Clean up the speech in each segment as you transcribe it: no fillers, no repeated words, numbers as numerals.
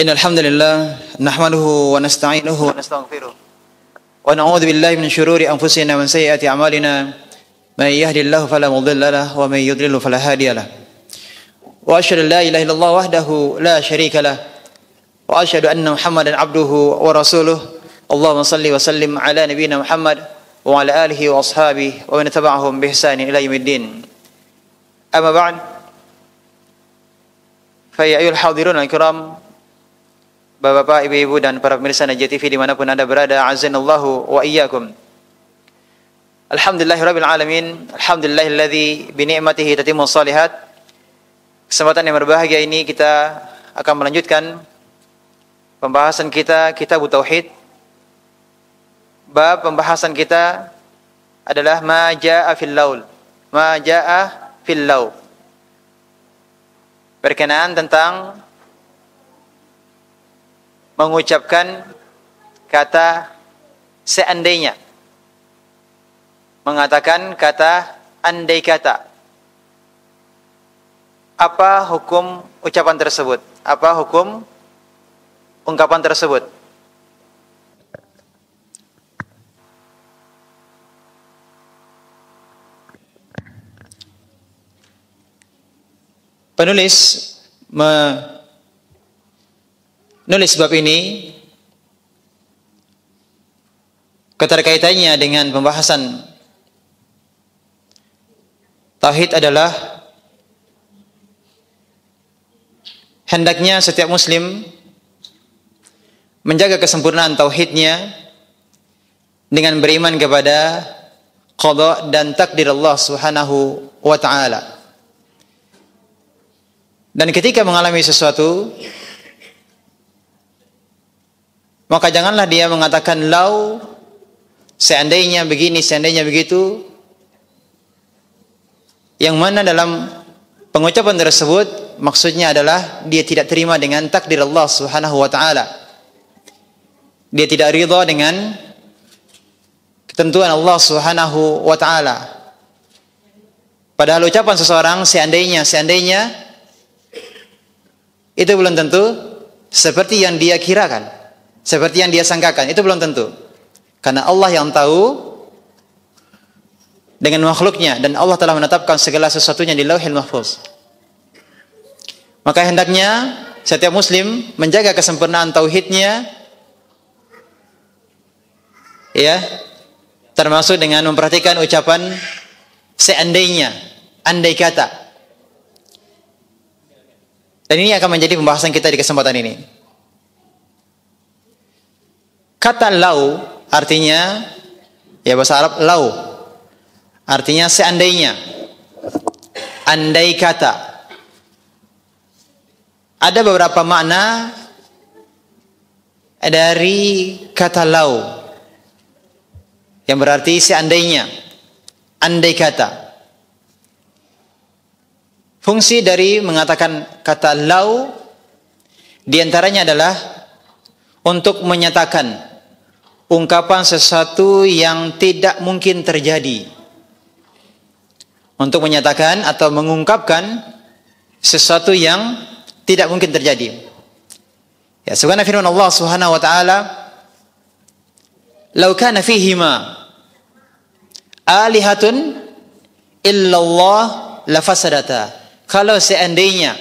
Innal hamdalillah nahmaduhu wa nasta'inuhu wa nastaghfiruh wa na'udzu billahi min shururi anfusina wa min sayyiati a'malina may yahdihillahu fala mudilla lahu wa may yudlil fala hadiya lahu wa asyhadu an la ilaha illallah wahdahu la syarika lahu wa asyhadu anna Muhammadan abduhu wa rasuluh. Allahumma shalli wa sallim ala nabiyyina Muhammad wa ala alihi wa ashabihi wa man tabi'ahum bi ihsanin ila yaumiddin. Amma ba'd. Fa ya ayyuhal hadirun al-kiram, Bapak-bapak, ibu-ibu dan para pemirsa Najah TV dimanapun anda berada, azanallahu wa iyyakum. Alhamdulillahirabbil alamin, alhamdulillahilladzi bi ni'matihi tatimmu shalihat. Kesempatan yang berbahagia ini kita akan melanjutkan pembahasan kita kitab tauhid. Bab pembahasan kita adalah ma jaa fil laul. Ma jaa fil laul. Berkenaan tentang mengucapkan kata seandainya, mengatakan kata andai kata. Apa hukum ucapan tersebut? Apa hukum ungkapan tersebut? Penulis menulis bab ini keterkaitannya dengan pembahasan tauhid adalah hendaknya setiap muslim menjaga kesempurnaan tauhidnya dengan beriman kepada qada dan takdir Allah Subhanahu wa taala. Dan ketika mengalami sesuatu, maka janganlah dia mengatakan lau, seandainya begini, seandainya begitu, yang mana dalam pengucapan tersebut maksudnya adalah dia tidak terima dengan takdir Allah Subhanahu wa taala. Dia tidak ridha dengan ketentuan Allah Subhanahu wa taala. Padahal ucapan seseorang seandainya itu belum tentu seperti yang dia kirakan, seperti yang dia sangkakan, itu belum tentu. Karena Allah yang tahu dengan makhluknya, dan Allah telah menetapkan segala sesuatunya di Lauhil Mahfuz. Maka hendaknya setiap muslim menjaga kesempurnaan tauhidnya, ya, termasuk dengan memperhatikan ucapan seandainya, andai kata. Dan ini akan menjadi pembahasan kita di kesempatan ini. Kata lau artinya, ya bahasa Arab lau, artinya seandainya, andai kata. Ada beberapa makna dari kata lau yang berarti seandainya, andai kata. Fungsi dari mengatakan kata lau diantaranya adalah untuk menyatakan ungkapan sesuatu yang tidak mungkin terjadi, untuk menyatakan atau mengungkapkan sesuatu yang tidak mungkin terjadi. Ya, sebagaimana firman Allah Subhanahu wa taala, "Lau kana fihima alihatun illallah lafasadata." Kalau seandainya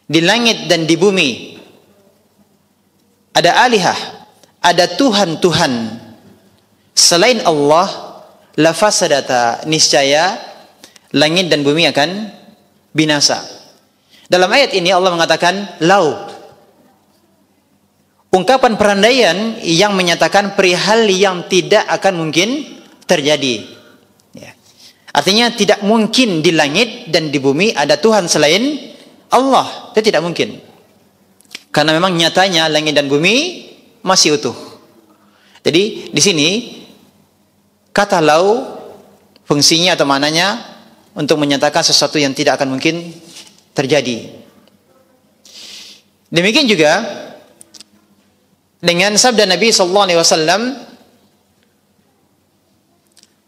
di langit dan di bumi ada alihah, ada Tuhan-Tuhan selain Allah, lafasadata, niscaya langit dan bumi akan binasa. Dalam ayat ini Allah mengatakan lau, ungkapan perandaian yang menyatakan perihal yang tidak akan mungkin terjadi. Artinya tidak mungkin di langit dan di bumi ada Tuhan selain Allah. Itu tidak mungkin. Karena memang nyatanya langit dan bumi masih utuh. Jadi di sini kata lau fungsinya atau maknanya untuk menyatakan sesuatu yang tidak akan mungkin terjadi. Demikian juga dengan sabda Nabi sallallahu alaihi wasallam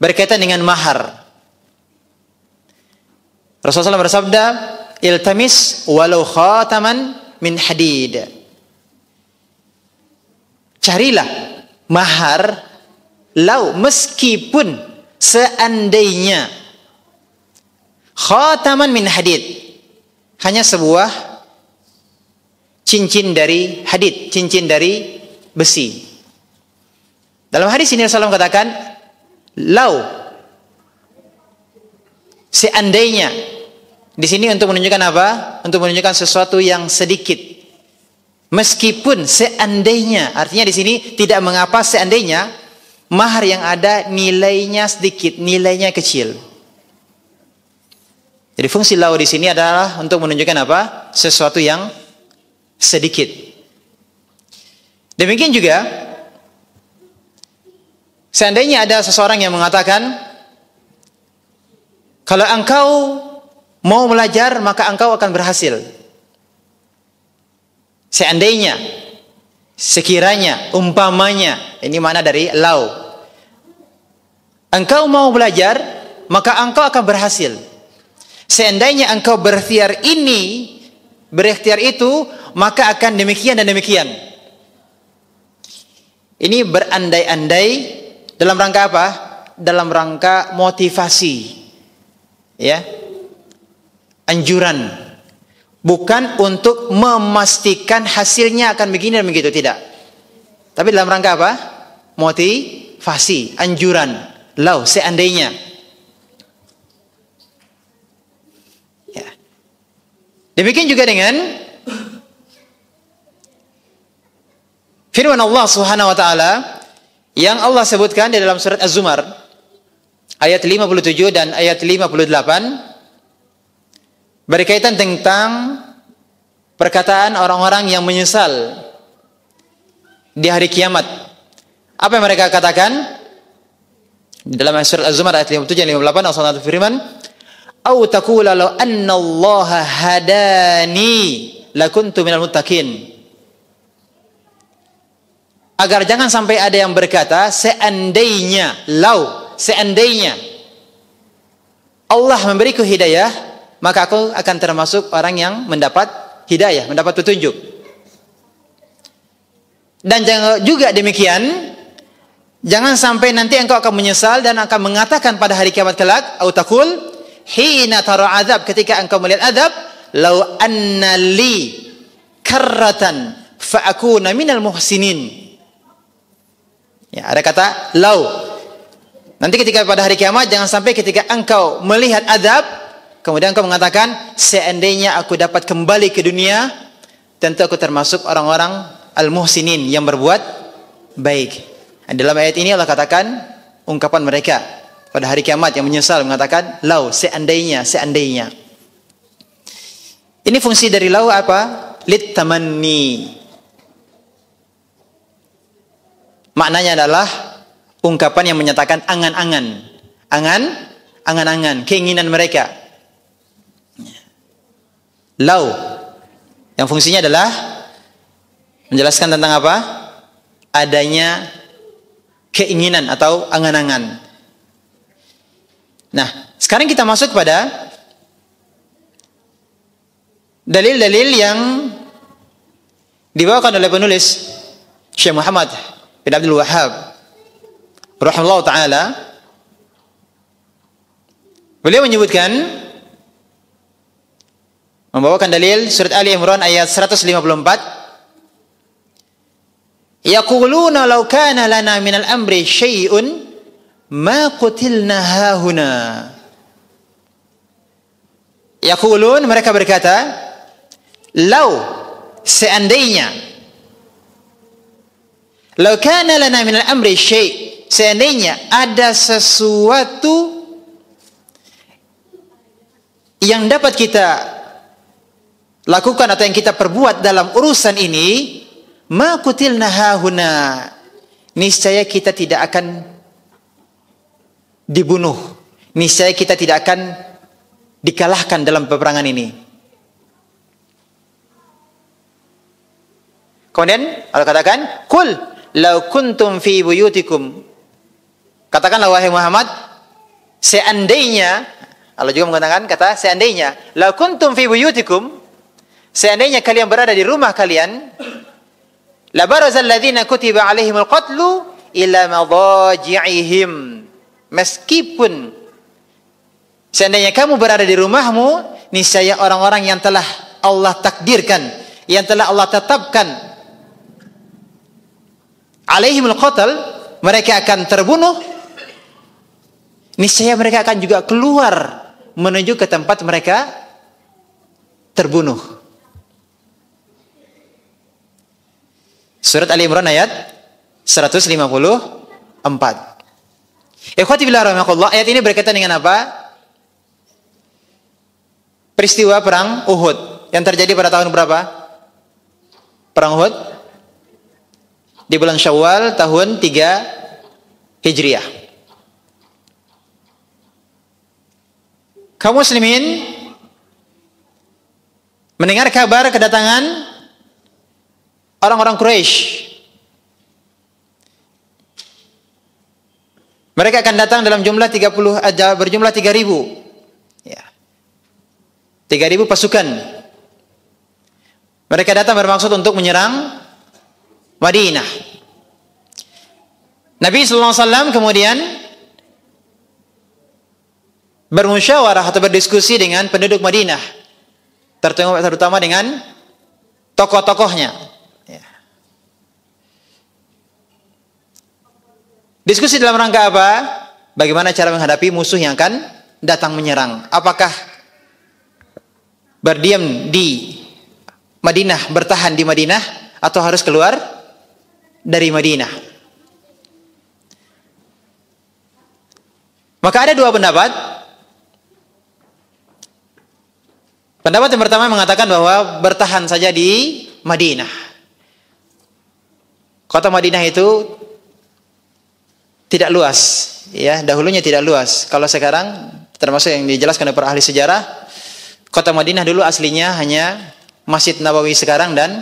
berkaitan dengan mahar. Rasulullah SAW bersabda, iltamis walau khataman min hadid. Carilah mahar lau meskipun seandainya khataman min hadid, hanya sebuah cincin dari hadid, cincin dari besi. Dalam hadis ini Rasulullah katakan, lau, seandainya, di sini untuk menunjukkan apa? Untuk menunjukkan sesuatu yang sedikit. Meskipun seandainya, artinya di sini tidak mengapa seandainya mahar yang ada nilainya sedikit, nilainya kecil. Jadi fungsi lau di sini adalah untuk menunjukkan apa? Sesuatu yang sedikit. Demikian juga, seandainya ada seseorang yang mengatakan, kalau engkau mau belajar maka engkau akan berhasil. Seandainya, sekiranya, umpamanya, ini makna dari lau. Engkau mau belajar maka engkau akan berhasil. Seandainya engkau berikhtiar ini, berikhtiar itu, maka akan demikian dan demikian. Ini berandai-andai dalam rangka apa? Dalam rangka motivasi, ya, anjuran, bukan untuk memastikan hasilnya akan begini dan begitu, tidak. Tapi dalam rangka apa? Motivasi, anjuran, lau, seandainya. Ya. Demikian juga dengan firman Allah Subhanahu wa taala yang Allah sebutkan di dalam surat Az-Zumar ayat 57 dan ayat 58 berkaitan tentang perkataan orang-orang yang menyesal di hari kiamat. Apa yang mereka katakan? Di dalam surat Az-Zumar ayat 57 dan 58 Allah berfirman, "Au taqula law anna Allah hadani lakuntu minal muttaqin." Agar jangan sampai ada yang berkata, seandainya, lau, seandainya Allah memberiku hidayah, maka aku akan termasuk orang yang mendapat hidayah, mendapat petunjuk. Dan jangan juga demikian, jangan sampai nanti engkau akan menyesal dan akan mengatakan pada hari kiamat kelak, au taqul hina tara azab, ketika engkau melihat azab, lau anna li karratan fa akuna minal muhsinin. Ya, ada kata lau. Nanti ketika pada hari kiamat, jangan sampai ketika engkau melihat azab, kemudian engkau mengatakan, seandainya aku dapat kembali ke dunia, tentu aku termasuk orang-orang al-muhsinin, yang berbuat baik. Dalam ayat ini Allah katakan ungkapan mereka pada hari kiamat yang menyesal, mengatakan lau, seandainya, seandainya. Ini fungsi dari lau apa? Lit tamanni. Maknanya adalah ungkapan yang menyatakan angan-angan, angan-angan, keinginan mereka. Lau yang fungsinya adalah menjelaskan tentang apa? Adanya keinginan atau angan-angan. Nah, sekarang kita masuk pada dalil-dalil yang dibawakan oleh penulis Syekh Muhammad bin Abdul Wahhab rahimahullah ta'ala. Beliau menyebutkan, membawakan dalil surat Ali Imran ayat 154, yaquluna law kana lana minal amri syai'un ma qutilna hahuna. Yaqulun, mereka berkata, law, seandainya, law kana lana minal amri syai', seandainya ada sesuatu yang dapat kita lakukan atau yang kita perbuat dalam urusan ini, ma qutilna hahuna, niscaya kita tidak akan dibunuh, niscaya kita tidak akan dikalahkan dalam peperangan ini. Kemudian Allah katakan, qul law kuntum fi buyutikum, katakanlah wahai Muhammad, seandainya, Allah juga mengatakan kata seandainya, law kuntum fi buyutikum, seandainya kalian berada di rumah kalian, la barazal ladzina kutiba alaihimul qatlu ila madaji'ihim. Meskipun seandainya kamu berada di rumahmu, niscaya orang-orang yang telah Allah takdirkan, yang telah Allah tetapkan alaihimul qatl, mereka akan terbunuh, niscaya mereka akan juga keluar menuju ke tempat mereka terbunuh. Surat Ali Imran ayat 154. Ikhwati billah rahimakumullah, ayat ini berkaitan dengan apa? Peristiwa perang Uhud yang terjadi pada tahun berapa? Perang Uhud di bulan Syawal tahun 3 Hijriah. Kaum muslimin mendengar kabar kedatangan orang-orang Quraisy. Mereka akan datang dalam jumlah 30, berjumlah 3.000. Ya. 3.000 pasukan. Mereka datang bermaksud untuk menyerang Madinah. Nabi sallallahu alaihi wasallam kemudian bermusyawarah atau berdiskusi dengan penduduk Madinah, terutama dengan tokoh-tokohnya. Ya. Diskusi dalam rangka apa? Bagaimana cara menghadapi musuh yang akan datang menyerang? Apakah berdiam di Madinah, bertahan di Madinah, atau harus keluar dari Madinah? Maka ada dua pendapat. Pendapat yang pertama mengatakan bahwa bertahan saja di Madinah. Kota Madinah itu tidak luas, ya, dahulunya tidak luas. Kalau sekarang, termasuk yang dijelaskan oleh para ahli sejarah, kota Madinah dulu aslinya hanya Masjid Nabawi sekarang dan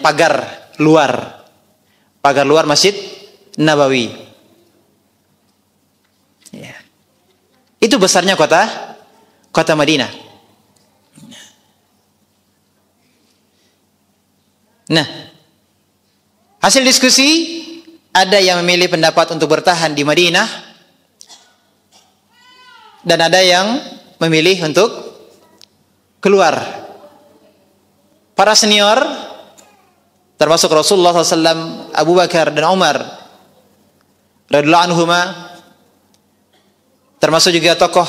pagar luar Masjid Nabawi. Ya. Itu besarnya kota Madinah. Nah, hasil diskusi, ada yang memilih pendapat untuk bertahan di Madinah dan ada yang memilih untuk keluar. Para senior termasuk Rasulullah SAW, Abu Bakar dan Umar radhiyallahu anhuma, termasuk juga tokoh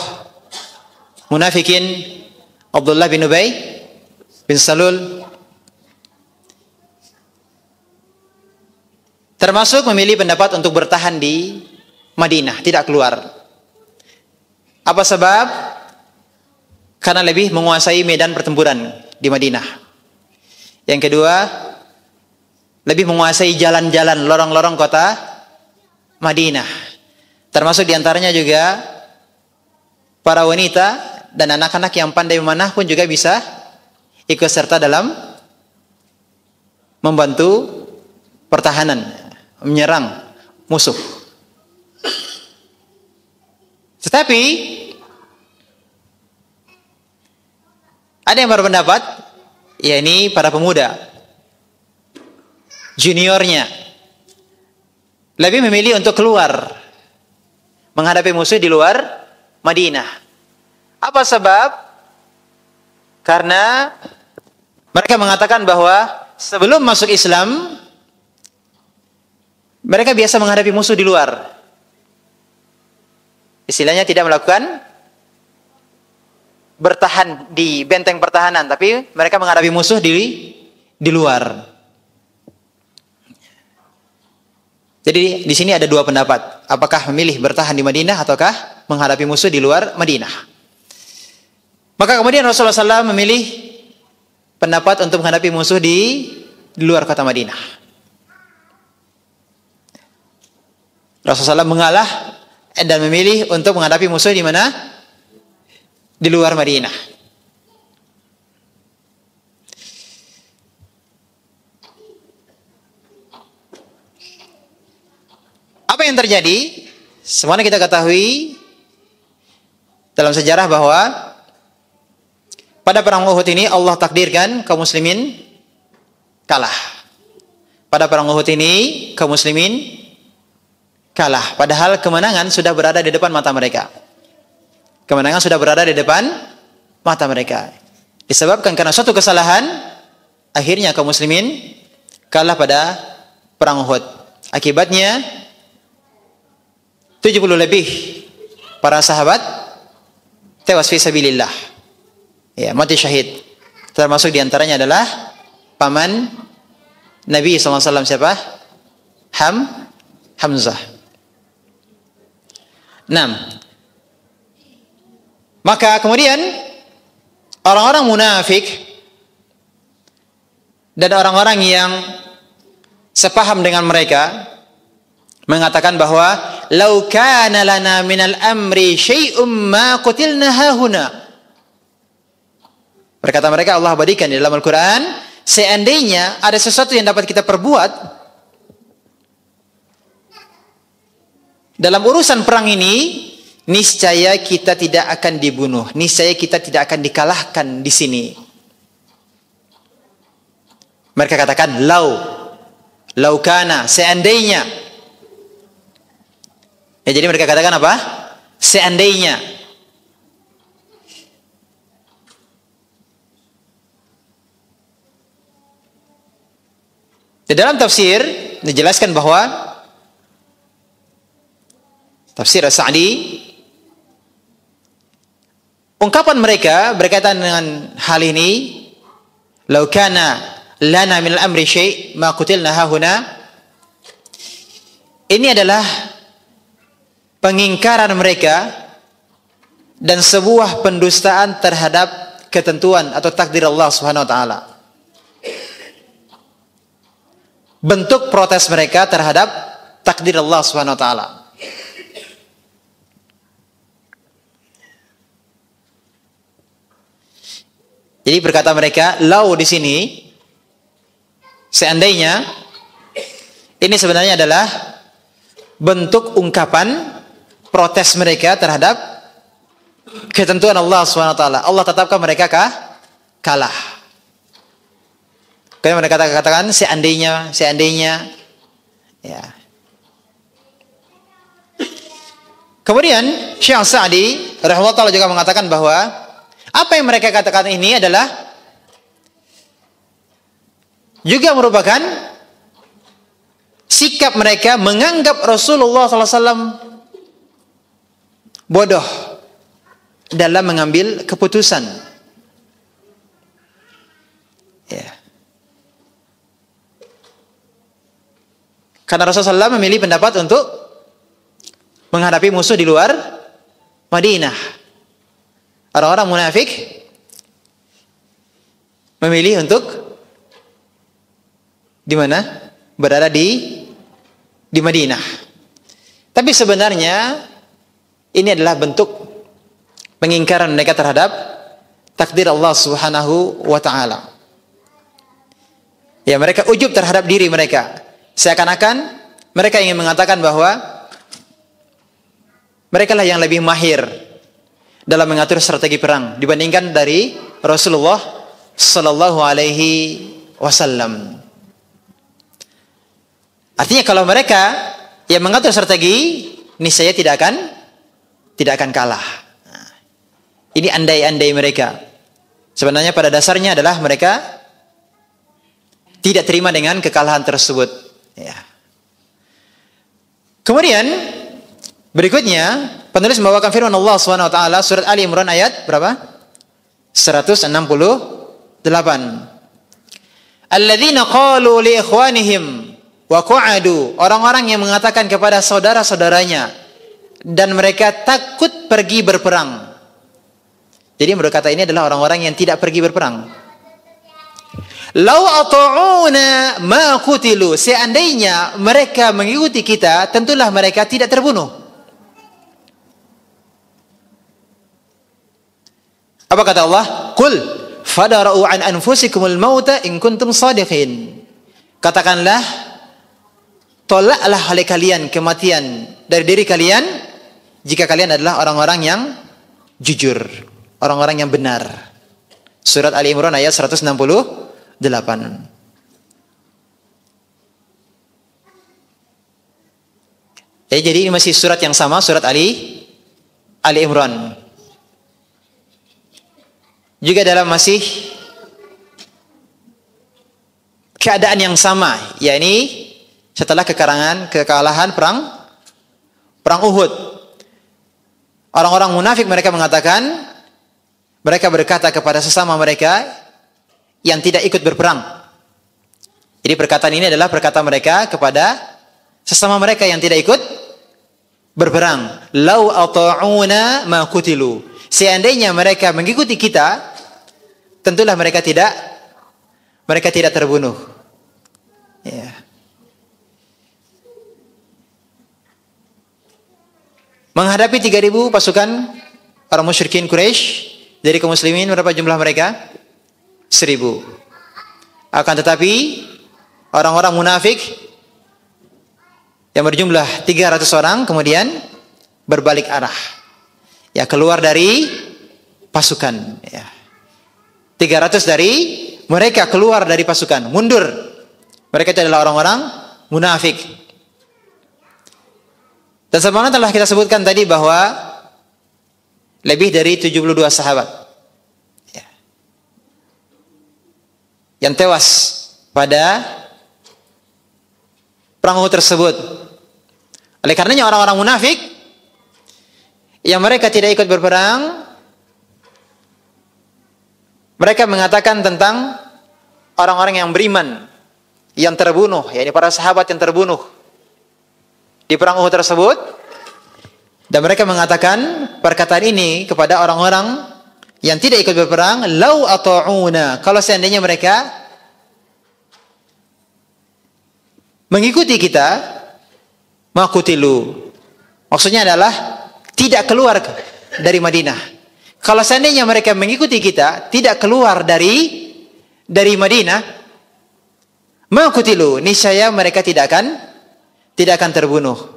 munafikin Abdullah bin Ubay bin Salul, termasuk memilih pendapat untuk bertahan di Madinah, tidak keluar. Apa sebab? Karena lebih menguasai medan pertempuran di Madinah. Yang kedua, lebih menguasai jalan-jalan, lorong-lorong kota Madinah. Termasuk diantaranya juga para wanita dan anak-anak yang pandai memanah pun juga bisa ikut serta dalam membantu pertahanan, menyerang musuh. Tetapi ada yang berpendapat, yakni para pemuda juniornya lebih memilih untuk keluar menghadapi musuh di luar Madinah. Apa sebab? Karena mereka mengatakan bahwa sebelum masuk Islam mereka biasa menghadapi musuh di luar. Istilahnya tidak melakukan bertahan di benteng pertahanan, tapi mereka menghadapi musuh di luar. Jadi di sini ada dua pendapat. Apakah memilih bertahan di Madinah ataukah menghadapi musuh di luar Madinah? Maka kemudian Rasulullah SAW memilih pendapat untuk menghadapi musuh di luar kota Madinah. Rasulullah SAW mengalah dan memilih untuk menghadapi musuh di mana? Di luar Madinah. Apa yang terjadi? Semuanya kita ketahui dalam sejarah bahwa pada perang Uhud ini Allah takdirkan kaum muslimin kalah. Pada perang Uhud ini kaum muslimin kalah. Padahal kemenangan sudah berada di depan mata mereka. Kemenangan sudah berada di depan mata mereka. Disebabkan karena suatu kesalahan, akhirnya kaum muslimin kalah pada perang Uhud. Akibatnya 70 lebih para sahabat tewas fi sabilillah. Ya, mati syahid. Termasuk diantaranya adalah paman Nabi SAW, siapa? Hamzah. 6. Maka kemudian orang-orang munafik dan orang-orang yang sepaham dengan mereka mengatakan bahwa lau kana lana minal amri syai'um ma qutilna hahuna. Berkata mereka, Allah abadikan di dalam Al-Quran, seandainya ada sesuatu yang dapat kita perbuat dalam urusan perang ini, niscaya kita tidak akan dibunuh, niscaya kita tidak akan dikalahkan di sini. Mereka katakan lau kana, seandainya. Ya, jadi mereka katakan apa? Seandainya. Di dalam tafsir dijelaskan bahwa tafsir As-Sa'di, ungkapan mereka berkaitan dengan hal ini, lau kana lana minal amri syai' ma qutilna hahuna, ini adalah pengingkaran mereka dan sebuah pendustaan terhadap ketentuan atau takdir Allah Subhanahu wa taala. Bentuk protes mereka terhadap takdir Allah Subhanahu wa taala. Jadi berkata mereka, lau di sini seandainya, ini sebenarnya adalah bentuk ungkapan protes mereka terhadap ketentuan Allah SWT. Allah tetapkan mereka kalah. Karena mereka katakan seandainya. Ya. Kemudian Syekh Sa'di rahimahullah ta'ala juga mengatakan bahwa apa yang mereka katakan ini adalah juga merupakan sikap mereka menganggap Rasulullah SAW bodoh dalam mengambil keputusan. Ya. Karena Rasulullah SAW memilih pendapat untuk menghadapi musuh di luar Madinah. Orang-orang munafik memilih untuk di mana? Berada di Madinah. Tapi sebenarnya ini adalah bentuk pengingkaran mereka terhadap takdir Allah Subhanahu wa taala. Ya, mereka ujub terhadap diri mereka. Seakan-akan mereka ingin mengatakan bahwa mereka lah yang lebih mahir dalam mengatur strategi perang dibandingkan dari Rasulullah sallallahu alaihi wasallam. Artinya kalau mereka yang mengatur strategi, niscaya tidak akan kalah. Nah, ini andai-andai mereka. Sebenarnya pada dasarnya adalah mereka tidak terima dengan kekalahan tersebut. Ya. Kemudian berikutnya penulis membawakan firman Allah SWT surat Ali Imran ayat berapa? 168. Alladzina qalu li ikhwanihim wa qa'adu, orang-orang yang mengatakan kepada saudara-saudaranya dan mereka takut pergi berperang. Jadi menurut kata ini adalah orang-orang yang tidak pergi berperang. Lau ata'una ma qutilu, seandainya mereka mengikuti kita, tentulah mereka tidak terbunuh. Apa kata Allah? Qul fadara'u an anfusikumul mauta in kuntum shadiqin. Katakanlah, tolaklah oleh kalian kematian dari diri kalian jika kalian adalah orang-orang yang jujur, orang-orang yang benar. Surat Ali Imran ayat 168. Jadi ini masih surat yang sama, surat Ali Imran. Juga dalam masih keadaan yang sama, yakni setelah kekalahan perang Uhud. Orang-orang munafik mereka mengatakan, mereka berkata kepada sesama mereka yang tidak ikut berperang. Jadi perkataan ini adalah perkataan mereka kepada sesama mereka yang tidak ikut berperang. Lau ata'una ma qutilu. Seandainya mereka mengikuti kita, tentulah mereka tidak terbunuh. Ya. Menghadapi 3.000 pasukan para musyrikin Quraisy, dari kaum muslimin berapa jumlah mereka? 1.000. Akan tetapi orang-orang munafik yang berjumlah 300 orang kemudian berbalik arah. Ya, keluar dari pasukan. Ya. 300 dari mereka keluar dari pasukan, mundur. Mereka itu adalah orang-orang munafik. Dan sebagaimana telah kita sebutkan tadi bahwa lebih dari 72 sahabat ya, yang tewas pada perang Uhud tersebut. Oleh karenanya orang-orang munafik yang mereka tidak ikut berperang, mereka mengatakan tentang orang-orang yang beriman yang terbunuh, yakni para sahabat yang terbunuh di perang Uhud tersebut, dan mereka mengatakan perkataan ini kepada orang-orang yang tidak ikut berperang, lau ata'una, kalau seandainya mereka mengikuti kita, maqutilu. Maksudnya adalah tidak keluar dari Madinah. Kalau seandainya mereka mengikuti kita, tidak keluar dari Madinah, maqutilu, niscaya mereka tidak akan terbunuh.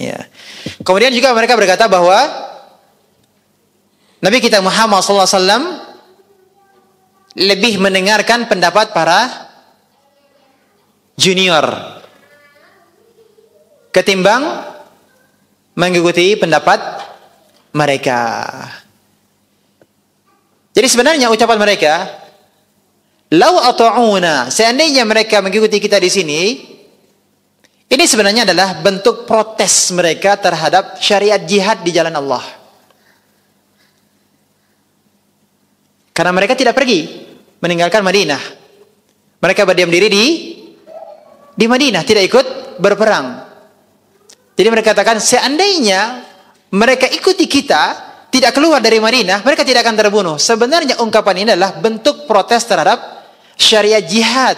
Ya. Kemudian juga mereka berkata bahwa Nabi kita Muhammad SAW lebih mendengarkan pendapat para junior ketimbang mengikuti pendapat mereka. Jadi sebenarnya ucapan mereka, lau ata'una, seandainya mereka mengikuti kita di sini, ini sebenarnya adalah bentuk protes mereka terhadap syariat jihad di jalan Allah. Karena mereka tidak pergi meninggalkan Madinah. Mereka berdiam diri di Madinah, tidak ikut berperang. Jadi mereka katakan, seandainya mereka ikuti kita, tidak keluar dari Madinah, mereka tidak akan terbunuh. Sebenarnya ungkapan ini adalah bentuk protes terhadap syariat jihad.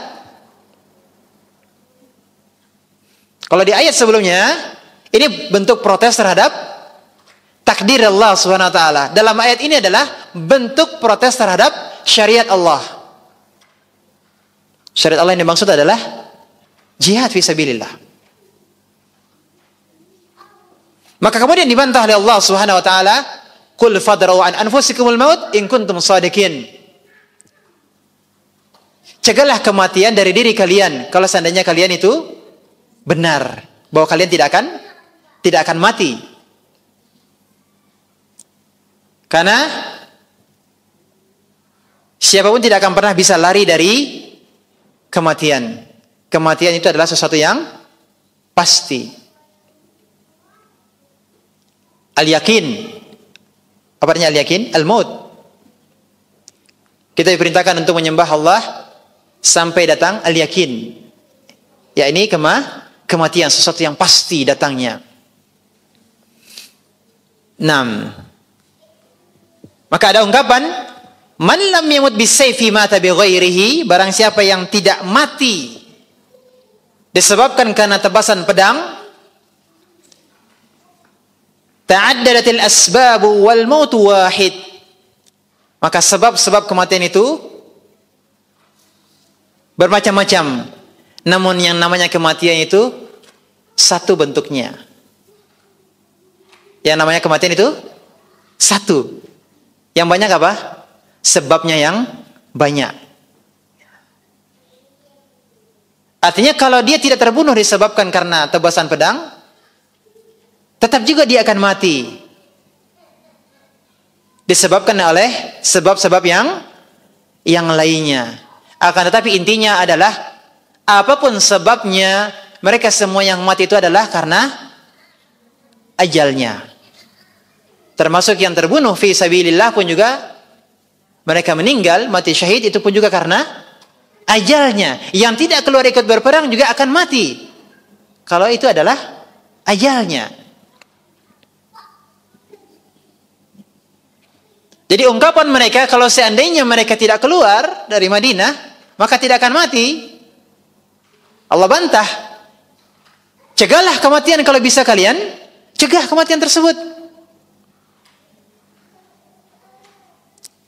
Kalau di ayat sebelumnya, ini bentuk protes terhadap takdir Allah Subhanahu wa taala. Dalam ayat ini adalah bentuk protes terhadap syariat Allah. Syariat Allah yang dimaksud adalah jihad fisabilillah. Maka kemudian dibantah oleh Allah Subhanahu wa taala, "Qul fadra'u an anfusikumul maut in kuntum shadiqin." Cegahlah kematian dari diri kalian kalau seandainya kalian itu benar bahwa kalian tidak akan mati. Karena siapapun tidak akan pernah bisa lari dari kematian. Kematian itu adalah sesuatu yang pasti. Al-yakin. Apa artinya al-yakin? Al-maut. Kita diperintahkan untuk menyembah Allah sampai datang al-yakin. Ya, ini kematian, sesuatu yang pasti datangnya. 6. Maka ada ungkapan, man lam yamut bisayfi mata bighairihi, barang siapa yang tidak mati disebabkan karena tebasan pedang, ta'addadatil asbabu wal mautu wahid, maka sebab-sebab kematian itu bermacam-macam, namun yang namanya kematian itu satu bentuknya. Yang namanya kematian itu satu. Yang banyak apa? sebabnya yang banyak. Artinya kalau dia tidak terbunuh disebabkan karena tebasan pedang, tetap juga dia akan mati. Disebabkan oleh sebab-sebab yang lainnya. Akan tetapi intinya adalah apapun sebabnya, mereka semua yang mati itu adalah karena ajalnya. Termasuk yang terbunuh fi sabilillah pun juga mereka meninggal, mati syahid itu pun juga karena ajalnya. Yang tidak keluar ikut berperang juga akan mati kalau itu adalah ajalnya. Jadi ungkapan mereka kalau seandainya mereka tidak keluar dari Madinah maka tidak akan mati, Allah bantah. Cegahlah kematian kalau bisa kalian cegah kematian tersebut.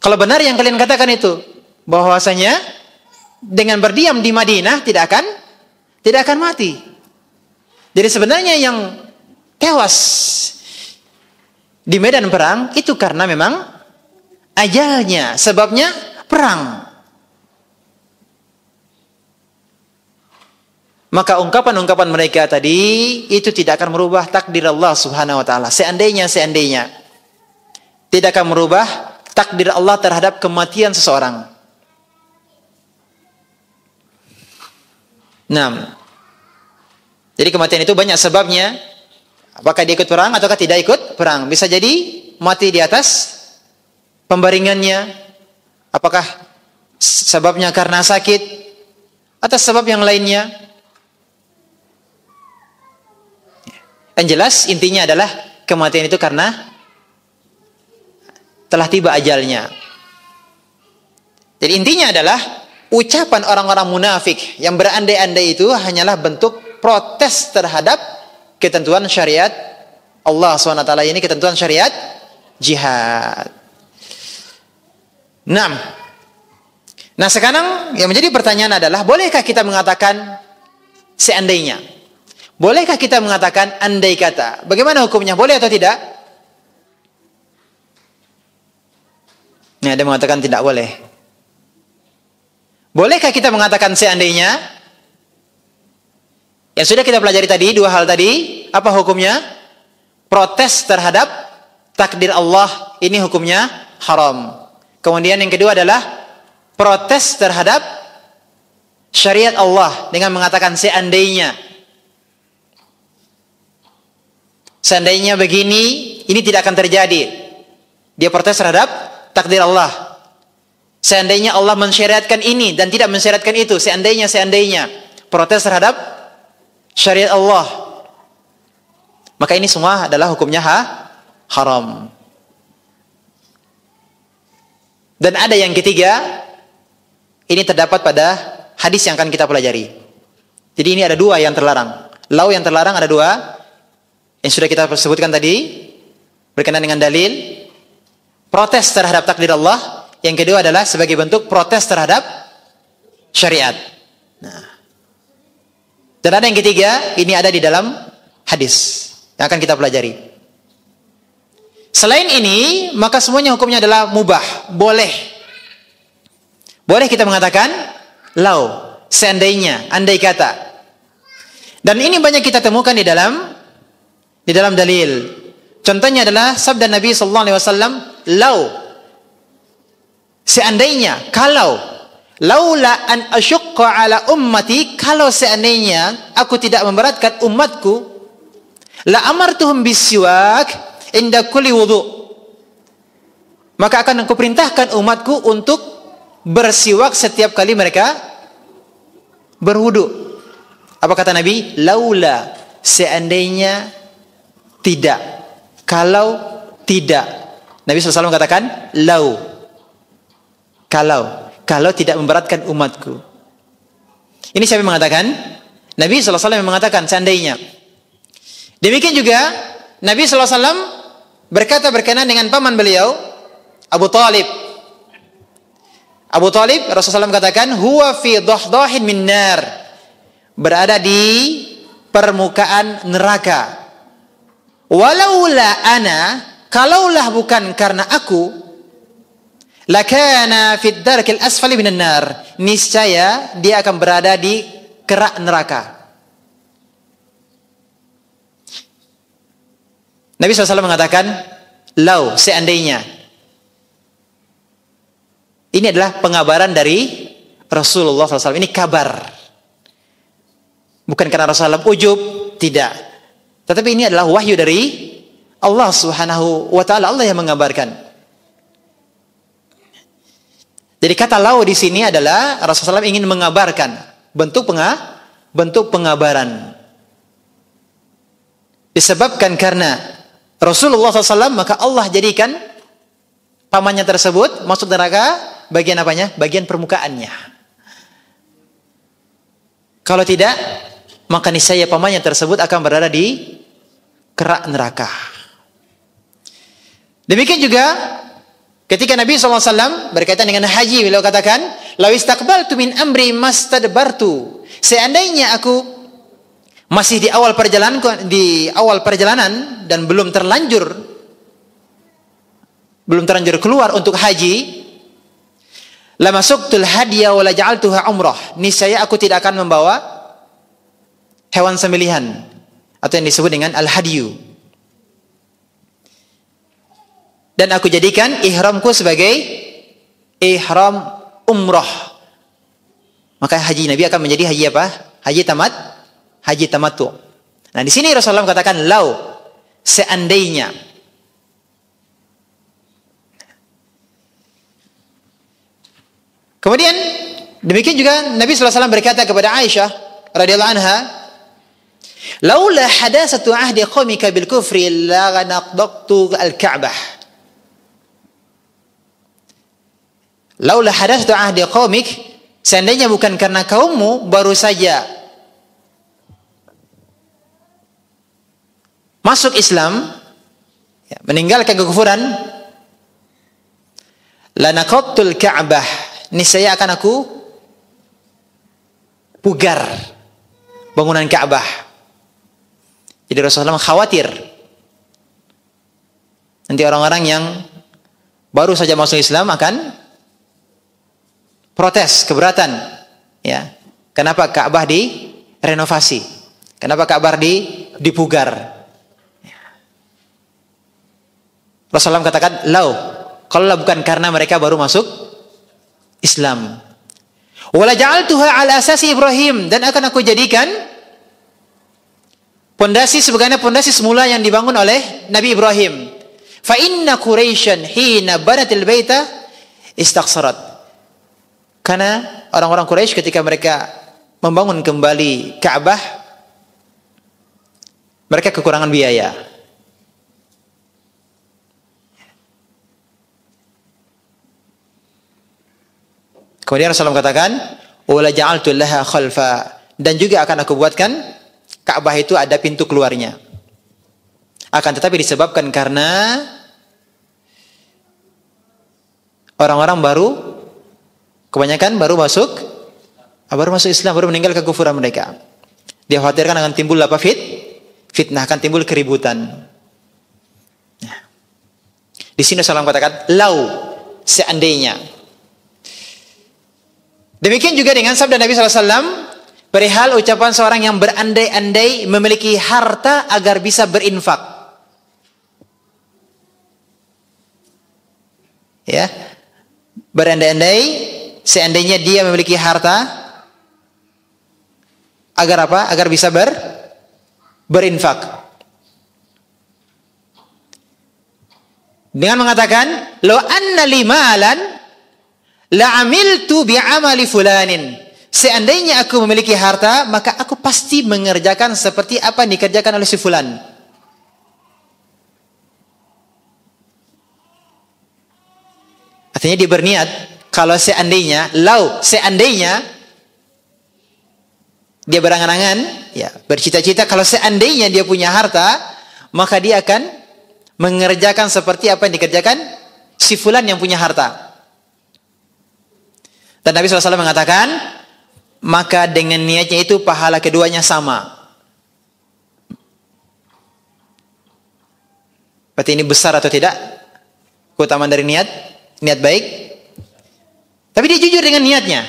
Kalau benar yang kalian katakan itu, bahwasanya dengan berdiam di Madinah tidak akan mati. Jadi sebenarnya yang tewas di medan perang itu karena memang ajalnya, sebabnya perang. Maka ungkapan-ungkapan mereka tadi itu tidak akan merubah takdir Allah Subhanahu wa taala. Seandainya tidak akan merubah takdir Allah terhadap kematian seseorang. Nah, jadi kematian itu banyak sebabnya. Apakah dia ikut perang ataukah tidak ikut perang? Bisa jadi mati di atas pembaringannya. Apakah sebabnya karena sakit atau sebab yang lainnya? Yang jelas intinya adalah kematian itu karena telah tiba ajalnya. Jadi intinya adalah ucapan orang-orang munafik yang berandai-andai itu hanyalah bentuk protes terhadap ketentuan syariat Allah SWT ini, ketentuan syariat jihad. Nah sekarang yang menjadi pertanyaan adalah, bolehkah kita mengatakan seandainya? Bolehkah kita mengatakan andai kata? Bagaimana hukumnya? Boleh atau tidak? Nah, ada mengatakan tidak boleh. Bolehkah kita mengatakan seandainya? Yang sudah kita pelajari tadi, dua hal tadi, apa hukumnya? Protes terhadap takdir Allah, ini hukumnya haram. Kemudian yang kedua adalah protes terhadap syariat Allah dengan mengatakan seandainya. Seandainya begini, ini tidak akan terjadi. Dia protes terhadap takdir Allah. Seandainya Allah mensyariatkan ini dan tidak mensyariatkan itu, seandainya protes terhadap syariat Allah. Maka ini semua adalah hukumnya haram. Dan ada yang ketiga, ini terdapat pada hadis yang akan kita pelajari. Jadi ini ada dua yang terlarang. Yang terlarang ada dua, yang sudah kita sebutkan tadi, berkenaan dengan dalil, protes terhadap takdir Allah. Yang kedua adalah sebagai bentuk protes terhadap syariat. Nah, dan ada yang ketiga, ini ada di dalam hadis yang akan kita pelajari. Selain ini, maka semuanya hukumnya adalah mubah, boleh. Boleh kita mengatakan seandainya, andai kata. Dan ini banyak kita temukan di dalam dalil. Contohnya adalah sabda Nabi sallallahu alaihi wasallam, seandainya, kalau, laula an asyqa ala ummati, kalau seandainya aku tidak memberatkan umatku, la amartuhum bisiwak inda kulli wudu, maka akan aku perintahkan umatku untuk bersiwak setiap kali mereka berwudu. Apa kata Nabi? Laula, seandainya tidak, kalau tidak. Nabi SAW katakan kalau tidak memberatkan umatku. Ini siapa yang mengatakan? Nabi SAW yang mengatakan seandainya. Demikian juga Nabi SAW berkata berkenaan dengan paman beliau Abu Talib. Rasulullah SAW katakan, huwa fi dahdahin min nar, berada di permukaan neraka. Walaula ana, kalaulah bukan karena aku, lakana fid darkil asfali minan nar, niscaya dia akan berada di kerak neraka. Nabi SAW mengatakan, lau, seandainya. Ini adalah pengabaran dari Rasulullah SAW. Ini kabar. Bukan karena Rasulullah ujub, tidak. Tetapi ini adalah wahyu dari Allah Subhanahu wa taala, Allah yang mengabarkan. Jadi kata lau di sini adalah Rasulullah SAW ingin mengabarkan, bentuk pengabaran. Disebabkan karena Rasulullah SAW, maka Allah jadikan pamannya tersebut masuk neraka, bagian apanya? Bagian permukaannya. Kalau tidak, maka niscaya pamannya tersebut akan berada di kerak neraka. Demikian juga ketika Nabi SAW berkaitan dengan haji, beliau katakan, "Law istaqbaltu min amri mastadbartu." Seandainya aku masih di awal perjalanan dan belum terlanjur keluar untuk haji, la masuktul hadiya wa la ja'altuha umrah. Niscaya aku tidak akan membawa hewan sembelihan atau yang disebut dengan al-hadiyu. Dan aku jadikan ihramku sebagai ihram umrah. Maka haji Nabi akan menjadi haji apa? Haji tamattu. Nah, di sini Rasulullah katakan lau, seandainya. Kemudian demikian juga Nabi SAW berkata kepada Aisyah radhiyallahu anha, laula hadasatu ahdi qaumika bil kufri la naqdaqtu al-Ka'bah. Laula hadasatu ahdi qaumik, seandainya bukan karena kaummu baru saja masuk Islam, meninggalkan kekufuran, lanaqattul Ka'bah, niscaya akan aku pugar bangunan Ka'bah. Jadi Rasulullah khawatir nanti orang-orang yang baru saja masuk Islam akan protes, keberatan, ya. Kenapa Ka'bah direnovasi? Kenapa Ka'bah dipugar? Rasulullah katakan, lau, kalau bukan karena mereka baru masuk Islam. Wala ja'altuha ala asasi Ibrahim, dan akan aku jadikan pondasi sebagaimana pondasi semula yang dibangun oleh Nabi Ibrahim. Fa inna Quraisyan hina banatil baita istaqsarat. Karena orang-orang Quraisy ketika mereka membangun kembali Ka'bah, mereka kekurangan biaya. Kemudian Rasulullah katakan, wala ja'altu laha khalfa, dan juga akan aku buatkan Ka'bah itu ada pintu keluarnya. Akan tetapi disebabkan karena orang-orang baru, kebanyakan baru masuk Islam, baru meninggalkan kekufuran mereka. Dia khawatirkan akan timbul apa? Fitnah, akan timbul keributan. Nah, di sini Rasulullah katakan, lau, seandainya. Demikian juga dengan sabda Nabi SAW perihal ucapan seorang yang berandai-andai memiliki harta agar bisa berinfak. Ya, berandai-andai seandainya dia memiliki harta agar apa? Agar bisa berinfak. Dengan mengatakan, lo anna limalan la amiltu bi amali fulanin. Seandainya aku memiliki harta, maka aku pasti mengerjakan seperti apa yang dikerjakan oleh si fulan. Artinya dia berniat, kalau seandainya, seandainya dia berangan-angan, ya, bercita-cita kalau seandainya dia punya harta, maka dia akan mengerjakan seperti apa yang dikerjakan si fulan yang punya harta. Dan Nabi SAW mengatakan, maka dengan niatnya itu pahala keduanya sama. Berarti ini besar atau tidak? Keutamaan dari niat baik. Tapi dia jujur dengan niatnya.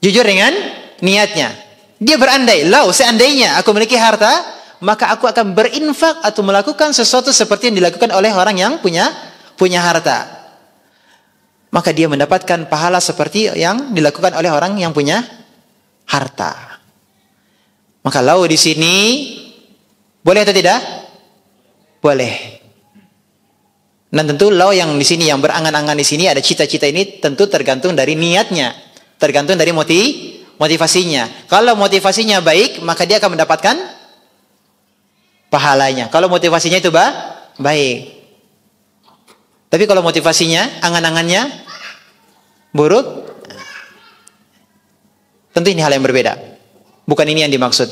Jujur dengan niatnya. Dia berandai, lau seandainya aku memiliki harta, maka aku akan berinfak atau melakukan sesuatu seperti yang dilakukan oleh orang yang punya harta. Maka dia mendapatkan pahala seperti yang dilakukan oleh orang yang punya harta. Maka lau di sini boleh atau tidak? Boleh. Dan tentu lau yang di sini, yang berangan-angan di sini, ada cita-cita ini, tentu tergantung dari niatnya, tergantung dari motivasinya. Kalau motivasinya baik, maka dia akan mendapatkan pahalanya. Kalau motivasinya itu baik. Tapi kalau motivasinya, angan-angannya buruk, tentu ini hal yang berbeda. Bukan ini yang dimaksud.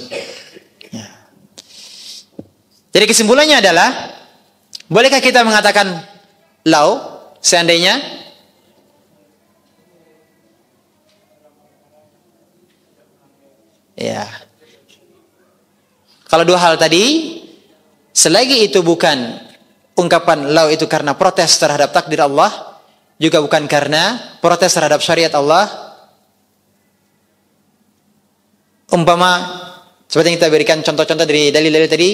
Ya. Jadi kesimpulannya adalah, bolehkah kita mengatakan lau seandainya? Ya. Kalau dua hal tadi, selagi itu bukan ungkapan lau itu karena protes terhadap takdir Allah, juga bukan karena protes terhadap syariat Allah. Umpama seperti yang kita berikan contoh-contoh dari dalil-dalil tadi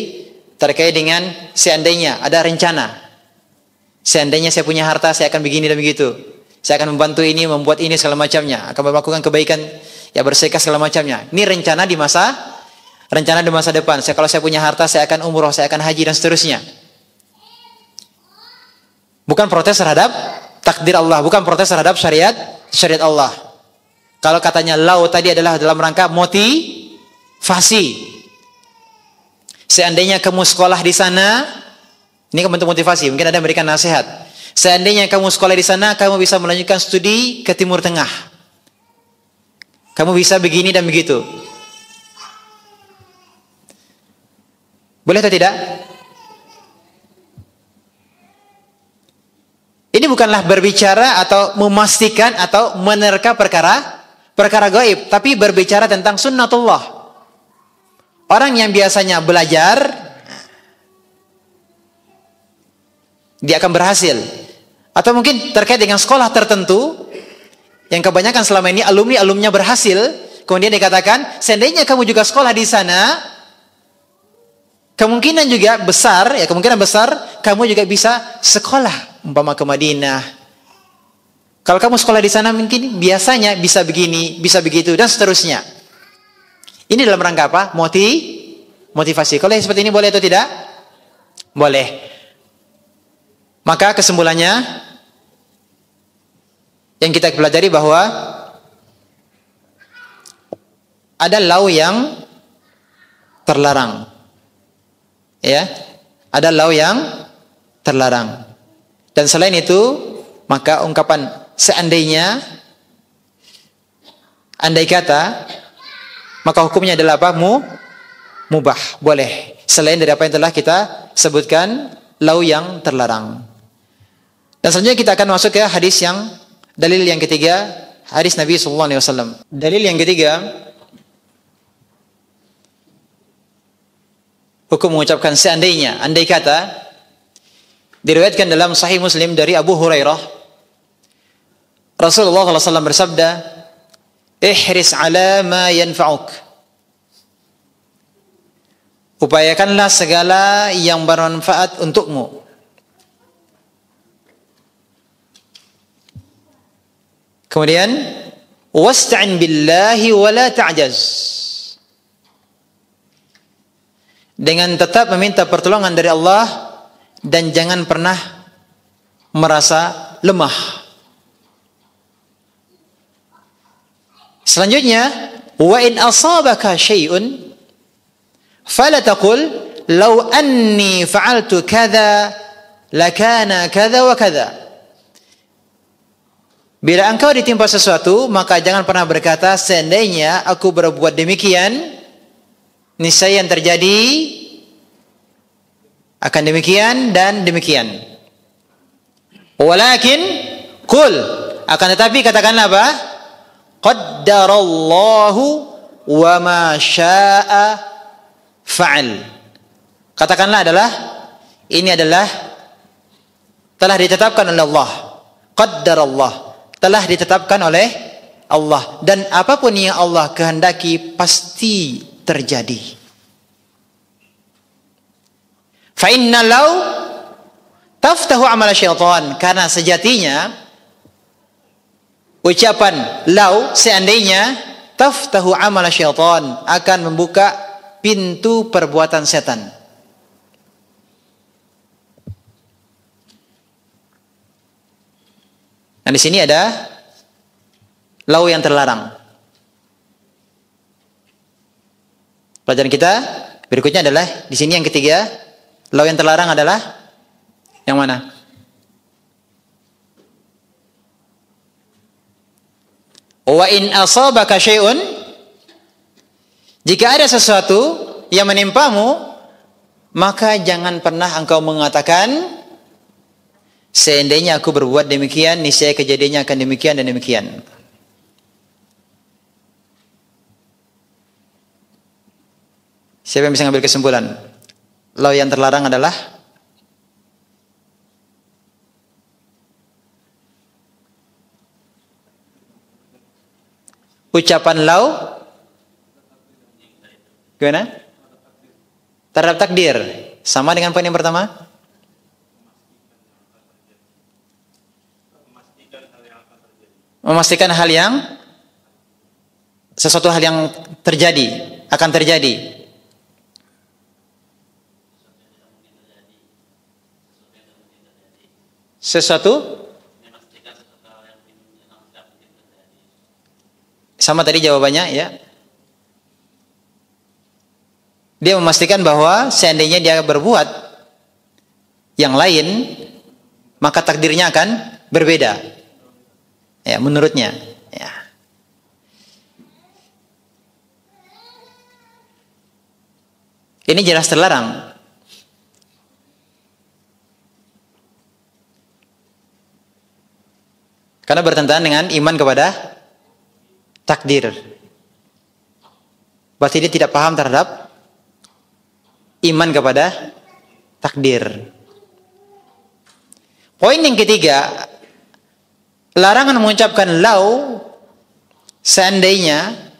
terkait dengan seandainya ada rencana. Seandainya saya punya harta, saya akan begini dan begitu. Saya akan membantu ini, membuat ini segala macamnya, akan melakukan kebaikan, ya bersedekah segala macamnya. Ini rencana di masa depan. Kalau saya punya harta, saya akan umroh, saya akan haji dan seterusnya. Bukan protes terhadap takdir Allah, bukan protes terhadap syariat Allah. Kalau katanya lau tadi adalah dalam rangka motivasi. Seandainya kamu sekolah di sana, ini bentuk motivasi, mungkin ada yang memberikan nasihat. Seandainya kamu sekolah di sana, kamu bisa melanjutkan studi ke Timur Tengah. Kamu bisa begini dan begitu. Boleh atau tidak? Ini bukanlah berbicara atau memastikan atau menerka perkara gaib, tapi berbicara tentang sunnatullah. Orang yang biasanya belajar, dia akan berhasil. Atau mungkin terkait dengan sekolah tertentu yang kebanyakan selama ini alumni-alumnya berhasil, kemudian dikatakan seandainya kamu juga sekolah di sana, kemungkinan besar kamu juga bisa sekolah umpama ke Madinah. Kalau kamu sekolah di sana mungkin biasanya bisa begini, bisa begitu dan seterusnya. Ini dalam rangka apa? Motivasi. Kalau seperti ini boleh atau tidak? Boleh. Maka kesimpulannya yang kita pelajari bahwa ada lau yang terlarang. Ya, ada lau yang terlarang. Dan selain itu, maka ungkapan seandainya, andai kata, maka hukumnya adalah apa? Mubah, boleh. Selain dari apa yang telah kita sebutkan, lau yang terlarang. Dan selanjutnya kita akan masuk ke hadis yang dalil yang ketiga, hadis Nabi sallallahu alaihi wasallam. Dalil yang ketiga, hukum mengucapkan seandainya, andai kata, diriwayatkan dalam Sahih Muslim dari Abu Hurairah. Rasulullah sallallahu alaihi wasallam bersabda, "Ihris ala ma yanfa'uk." Upayakanlah segala yang bermanfaat untukmu. Kemudian, wasta'in billahi wa la ta'jaz. Dengan tetap meminta pertolongan dari Allah dan jangan pernah merasa lemah. Selanjutnya, wa in asabaka syai'un fala taqul law anni fa'altu kadza lakana kadza wa kadza. Bila engkau ditimpa sesuatu, maka jangan pernah berkata seandainya aku berbuat demikian, niscaya yang terjadi akan demikian dan demikian. Walakin qul, akan tetapi katakanlah apa? Qaddarallahu wa ma syaa fa'al. Katakanlah ini adalah telah ditetapkan oleh Allah. Qaddarallah, telah ditetapkan oleh Allah, dan apapun yang Allah kehendaki pasti terjadi. Fa inna law taftahu amal syaitan, karena sejatinya ucapan law, seandainya, taftahu amal syaitan, akan membuka pintu perbuatan setan. Nah, di sini ada law yang terlarang. Pelajaran kita berikutnya adalah di sini yang ketiga, law yang terlarang adalah yang mana? Wa in asabaka syai'un, jika ada sesuatu yang menimpamu, maka jangan pernah engkau mengatakan, seandainya aku berbuat demikian, niscaya kejadiannya akan demikian dan demikian. Siapa yang bisa mengambil kesimpulan? Law yang terlarang adalah ucapan law gimana? Terhadap takdir. Sama dengan poin yang pertama? Memastikan hal yang, sesuatu hal yang terjadi, akan terjadi. Sesuatu sama tadi jawabannya ya. Dia memastikan bahwa seandainya dia berbuat yang lain, maka takdirnya akan berbeda. Ya, menurutnya. Ya. Ini jelas terlarang. Karena bertentangan dengan iman kepada takdir. Berarti dia tidak paham terhadap iman kepada takdir. Poin yang ketiga, larangan mengucapkan law seandainya,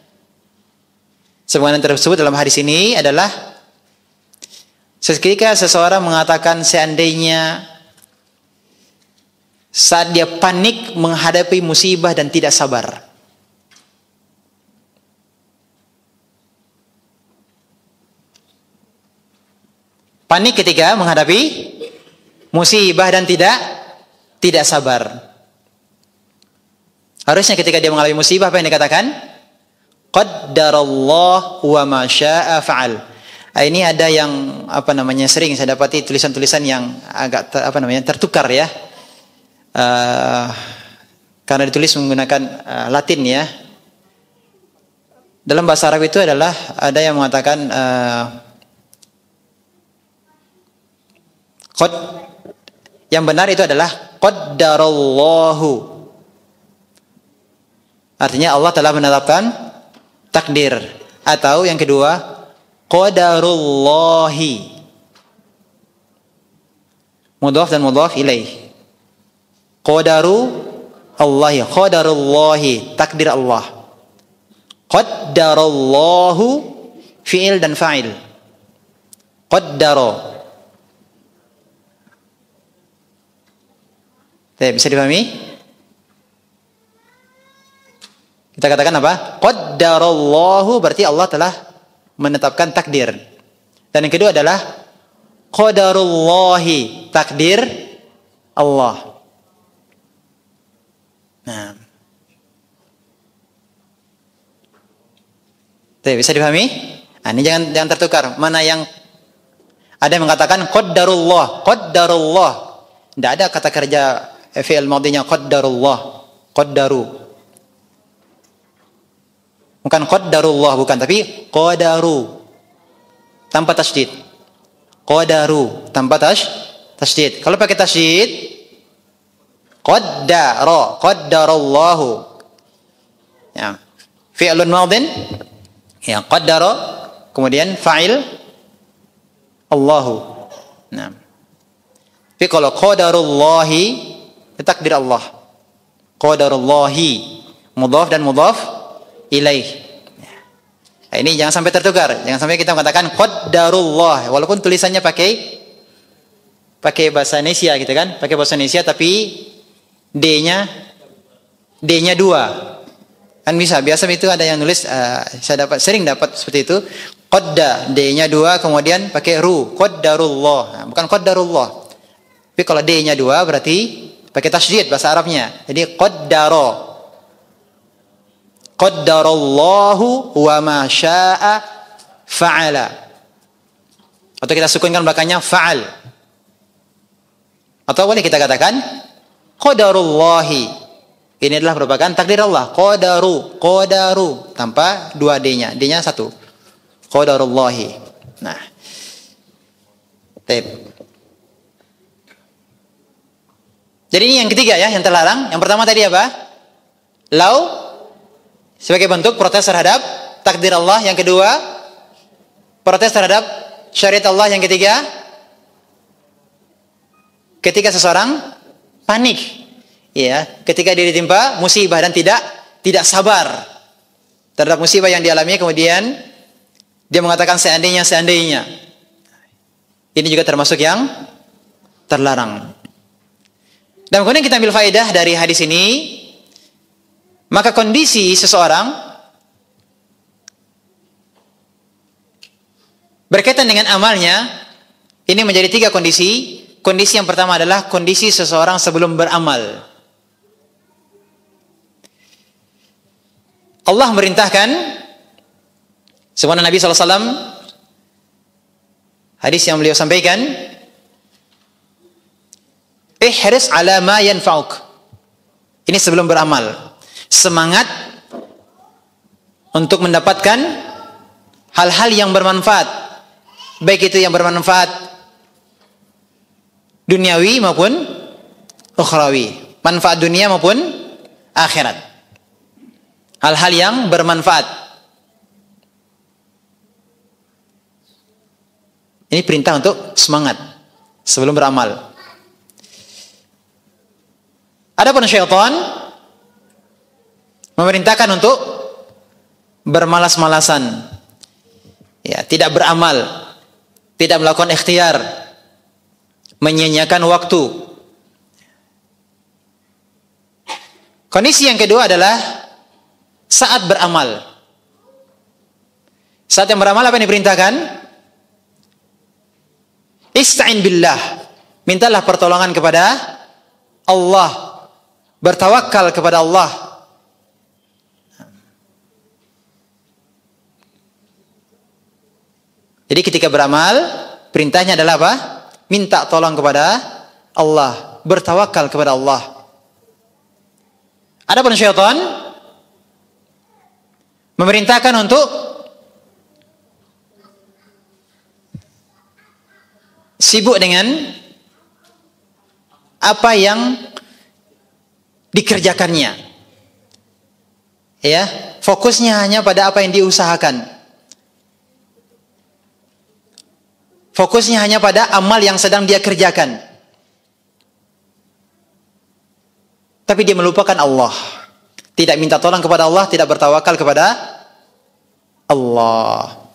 sebagaimana tersebut dalam hadis ini adalah ketika seseorang mengatakan seandainya, saat dia panik menghadapi musibah dan tidak sabar. Panik ketika menghadapi musibah dan tidak sabar. Harusnya ketika dia mengalami musibah, apa yang dikatakan? Qaddarallah wa ma syaa fa'al. Ini ada yang sering saya dapati tulisan-tulisan yang agak tertukar ya. Karena ditulis menggunakan Latin ya. Dalam bahasa Arab itu adalah ada yang mengatakan yang benar itu adalah qaddarallahu. Artinya Allah telah menetapkan takdir. Atau yang kedua, qadarullahi. Mudhaf dan mudhaf ilaih. Qadaru Allah, qadarullahi, takdir Allah. Qaddarallahu, fi'il dan fa'il. Qaddara. Bisa dipahami? Kita katakan apa? Qaddarallahu berarti Allah telah menetapkan takdir. Dan yang kedua adalah qadarullahi, takdir Allah. Nah. Bisa dipahami? Nah, ini jangan tertukar. Mana yang ada yang mengatakan qaddarullah, qaddarullah. Tidak ada kata kerja fi'il madhinya qaddarullah, qaddaru. Bukan qaddarullah, bukan, tapi qadaru tanpa tasydid. Qadaru tanpa tasydid. Kalau pakai tasydid, qaddara, qaddarallahu. Ya. Fi'lun madhin, ya, qaddara, kemudian fa'il Allahu. Nah. Tapi kalau qadarullahi, takdir Allah. Qadarullahi, mudhaf dan mudhaf ilaih. Nah, ini jangan sampai tertukar. Jangan sampai kita mengatakan qadarullah walaupun tulisannya pakai bahasa Indonesia gitu kan, pakai bahasa Indonesia tapi D-nya dua. Kan bisa, biasa itu ada yang nulis saya sering dapat seperti itu. Qadda, D-nya dua kemudian pakai ru, qadarullah. Nah, bukan qadarullah. Tapi kalau D-nya dua berarti pakai tasydid bahasa Arabnya. Jadi qaddara. Qaddarallahu wa ma syaa fa'ala. Atau kita sukunkan belakangnya fa'al. Atau boleh kita katakan qadarullahi. Ini adalah merupakan takdir Allah. Qadaru tanpa dua D-nya. D-nya satu. Qadarullahi. Nah. Baik. Jadi ini yang ketiga ya, yang terlarang. Yang pertama tadi apa? Lau sebagai bentuk protes terhadap takdir Allah. Yang kedua, protes terhadap syariat Allah. Yang ketiga, ketika seseorang panik, ya, ketika dia ditimpa musibah dan tidak sabar terhadap musibah yang dialami, kemudian dia mengatakan seandainya. Ini juga termasuk yang terlarang. Dan kemudian kita ambil faedah dari hadis ini. Maka kondisi seseorang berkaitan dengan amalnya ini menjadi tiga kondisi. Kondisi yang pertama adalah kondisi seseorang sebelum beramal. Allah merintahkan sebagaimana Nabi SAW hadis yang beliau sampaikan, ihris ala ma yanfa'uk. Ini sebelum beramal. Semangat untuk mendapatkan hal-hal yang bermanfaat, baik itu yang bermanfaat duniawi maupun ukhrawi, manfaat dunia maupun akhirat. Hal-hal yang bermanfaat. Ini perintah untuk semangat sebelum beramal. Adapun syaitan memerintahkan untuk bermalas-malasan, ya, tidak beramal, tidak melakukan ikhtiar, menyia-nyiakan waktu. Kondisi yang kedua adalah saat beramal. Saat yang beramal apa yang diperintahkan? Ista'in billah, mintalah pertolongan kepada Allah, bertawakal kepada Allah. Jadi ketika beramal, perintahnya adalah apa? Minta tolong kepada Allah, bertawakal kepada Allah. Adapun syaitan memerintahkan untuk sibuk dengan apa yang dikerjakannya. Ya, fokusnya hanya pada apa yang diusahakan. Fokusnya hanya pada amal yang sedang dia kerjakan. Tapi dia melupakan Allah. Tidak minta tolong kepada Allah, tidak bertawakal kepada Allah.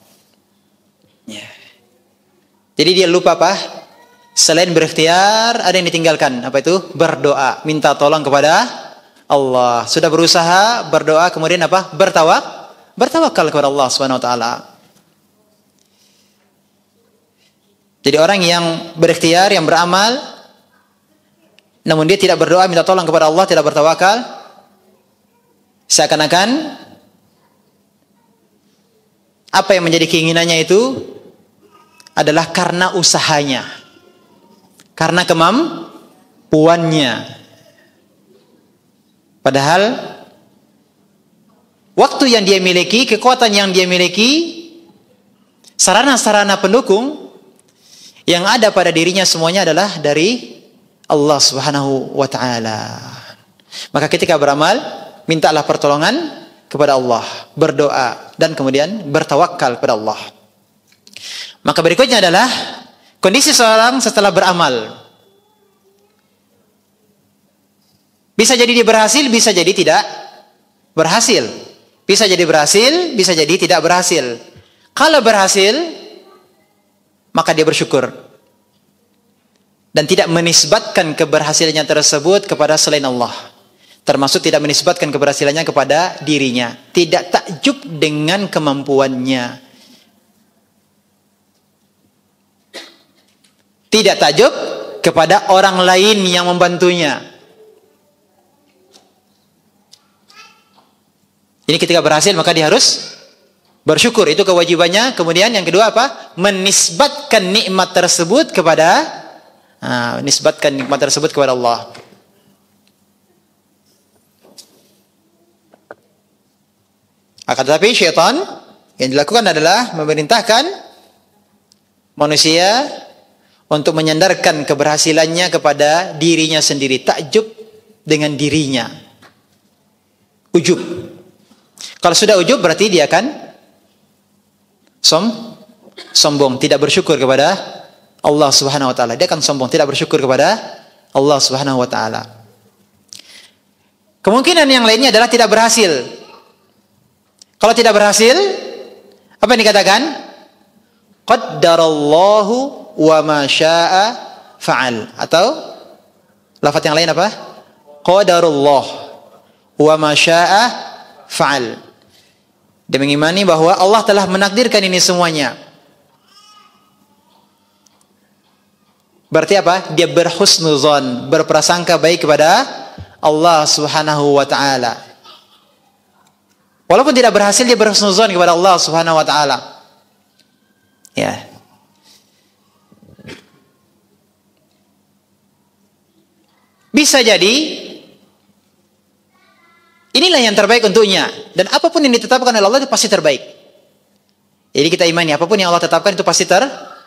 Ya. Jadi dia lupa apa? Selain berikhtiar, ada yang ditinggalkan. Apa itu? Berdoa, minta tolong kepada Allah. Sudah berusaha, berdoa, kemudian apa? Bertawakal kepada Allah Subhanahu wa taala. Jadi orang yang berikhtiar, yang beramal, namun dia tidak berdoa, minta tolong kepada Allah, tidak bertawakal, seakan-akan apa yang menjadi keinginannya itu adalah karena usahanya, karena kemampuannya. Padahal waktu yang dia miliki, kekuatan yang dia miliki, sarana-sarana pendukung yang ada pada dirinya semuanya adalah dari Allah Subhanahu wa taala. Maka ketika beramal, mintalah pertolongan kepada Allah, berdoa dan kemudian bertawakal kepada Allah. Maka berikutnya adalah kondisi seorang setelah beramal. Bisa jadi dia berhasil, bisa jadi tidak berhasil. Bisa jadi berhasil, bisa jadi tidak berhasil. Kalau berhasil, maka dia bersyukur. Dan tidak menisbatkan keberhasilannya tersebut kepada selain Allah. Termasuk tidak menisbatkan keberhasilannya kepada dirinya. Tidak takjub dengan kemampuannya. Tidak takjub kepada orang lain yang membantunya. Ini ketika berhasil maka dia harus bersyukur. Itu kewajibannya. Kemudian yang kedua apa? Menisbatkan nikmat tersebut kepada Allah. Akan tetapi syaitan yang dilakukan adalah memerintahkan manusia untuk menyandarkan keberhasilannya kepada dirinya sendiri. Takjub dengan dirinya. Ujub. Kalau sudah ujub berarti dia akan sombong, tidak bersyukur kepada Allah Subhanahu wa taala. Dia akan sombong, tidak bersyukur kepada Allah Subhanahu wa taala. Kemungkinan yang lainnya adalah tidak berhasil. Kalau tidak berhasil, apa yang dikatakan? Qaddarallahu wa ma syaa'a fa'al. Atau lafaz yang lain apa? Qadarullah wa ma syaa'a fa'al. Dia mengimani bahwa Allah telah menakdirkan ini semuanya. Berarti apa? Dia berhusnuzon, berprasangka baik kepada Allah Subhanahu wa taala. Walaupun tidak berhasil, dia berhusnuzon kepada Allah Subhanahu wa taala. Ya. Bisa jadi inilah yang terbaik untuknya. Dan apapun yang ditetapkan oleh Allah itu pasti terbaik. Jadi kita imani apapun yang Allah tetapkan itu pasti